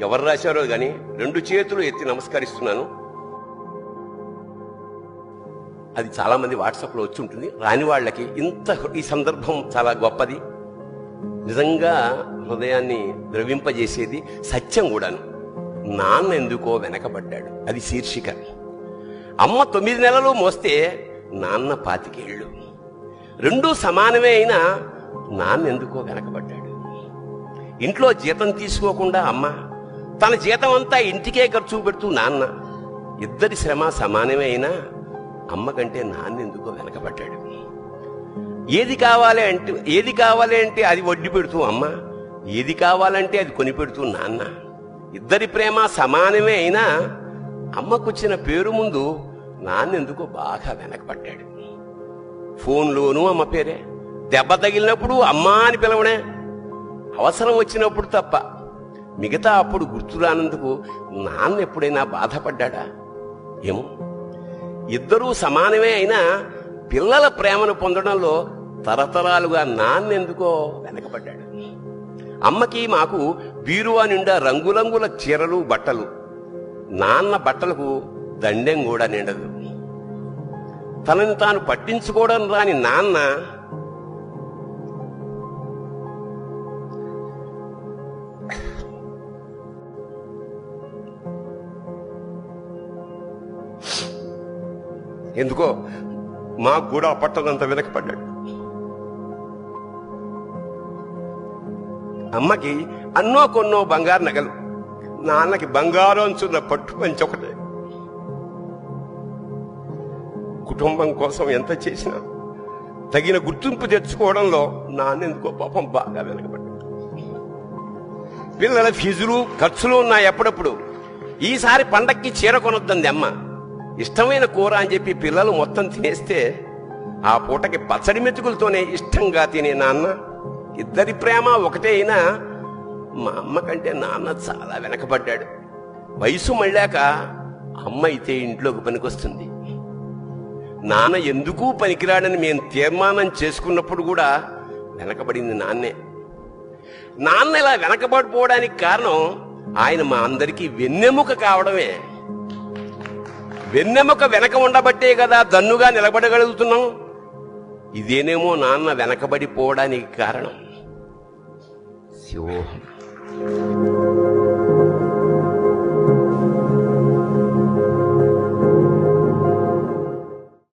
ఎవరు రాశారో గాని 2 చేతులు ఎత్తి నమస్కరిస్తున్నాను. అది చాలా మంది వాట్సాప్లో వచ్చి ఉంటుంది. రాని వాళ్ళకి ఈ సందర్భం చాలా గొప్పది, నిజంగా హృదయాన్ని ద్రవింపజేసేది, సత్యం కూడాను. నాన్న ఎందుకో వెనకబడ్డాడు, అది శీర్షిక. అమ్మ 9 నెలలు మోస్తే నాన్న 25 ఏళ్ళు. రెండూ సమానమే అయినా నాన్న ఎందుకో వెనకబడ్డాడు. ఇంట్లో జీతం తీసుకోకుండా అమ్మ, తన జీతం అంతా ఇంటికే ఖర్చు పెడుతూ నాన్న, ఇద్దరి శ్రమ సమానమే అయినా అమ్మ కంటే నాన్న ఎందుకో వెనకబడ్డాడు. ఏది కావాలి అంటే అది వడ్డీ పెడుతూ అమ్మ, ఏది కావాలంటే అది కొని పెడుతూ నాన్న. ఇద్దరి ప్రేమ సమానమే అయినా అమ్మకొచ్చిన పేరు ముందు నాన్న ఎందుకో బాగా వెనకబడ్డాడు. ఫోన్లోనూ అమ్మ పేరే, దెబ్బ తగిలినప్పుడు అమ్మా అని పిలవడే, అవసరం వచ్చినప్పుడు తప్ప మిగతా అప్పుడు గుర్తురానందుకు నాన్న ఎప్పుడైనా బాధపడ్డా? ఏమో. ఇద్దరూ సమానమే అయినా పిల్లల ప్రేమను పొందడంలో తరతరాలుగా నాన్నెందుకో వెనకబడ్డాడు. అమ్మకి మాకు బీరువా నిండా రంగురంగుల చీరలు బట్టలు, నాన్న బట్టలకు దండెం కూడా నిండదు. తనని తాను పట్టించుకోవడం రాని నాన్న ఎందుకో మాకు కూడా పట్టదంత వెనకపడ్డాడు. అమ్మకి అన్నో కొన్నో బంగారు నగలు, నాన్నకి బంగారం చున్న పట్టు పంచి ఒకటే. కుటుంబం కోసం ఎంత చేసినా తగిన గుర్తింపు తెచ్చుకోవడంలో నాన్నెందుకో పాపం బాగా వెనకబడ్డాడు. పిల్లల ఫీజులు ఖర్చులు ఉన్నాయి. ఎప్పుడప్పుడు ఈసారి పండక్కి చీర కొనొద్దంది అమ్మ. ఇష్టమైన కూర అని చెప్పి పిల్లలు మొత్తం తినేస్తే ఆ పూటకి పచ్చడి మెతుకులతోనే ఇష్టంగా తినే నాన్న. ఇద్దరి ప్రేమ ఒకటే అయినా మా అమ్మ కంటే నాన్న చాలా వెనకబడ్డాడు. వయసు మళ్ళాక అమ్మ అయితే ఇంట్లోకి పనికొస్తుంది. నాన్న ఎందుకు పనికిరాడని మేము తీర్మానం చేసుకున్నప్పుడు కూడా వెనకబడింది నాన్నే. నాన్న ఇలా వెనకబడిపోవడానికి కారణం ఆయన మా అందరికీ వెన్నెముక కావడమే. వెన్నెముక వెనక ఉండబట్టే కదా దన్నుగా నిలబడగలుగుతున్నాం. ఇదేనేమో నాన్న వెనకబడిపోవడానికి కారణం. శివోహం.